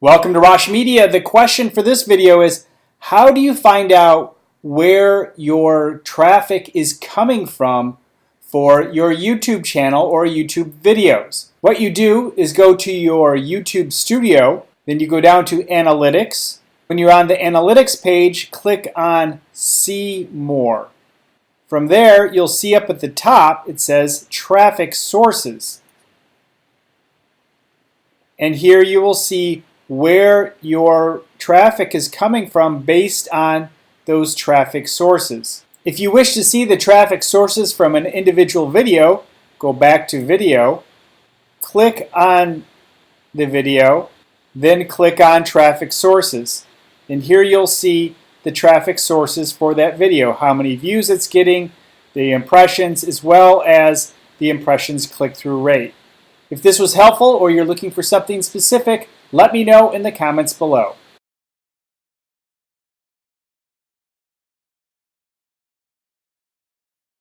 Welcome to Rosh Media. The question for this video is, how do you find out where your traffic is coming from for your YouTube channel or YouTube videos? What you do is go to your YouTube studio, then you go down to Analytics. When you're on the Analytics page, click on See More. From there, you'll see up at the top, it says Traffic Sources. And here you will see where your traffic is coming from based on those traffic sources. If you wish to see the traffic sources from an individual video, go back to Video, click on the video, then click on Traffic Sources. And here you'll see the traffic sources for that video, how many views it's getting, the impressions, as well as the impressions click-through rate. If this was helpful or you're looking for something specific, let me know in the comments below.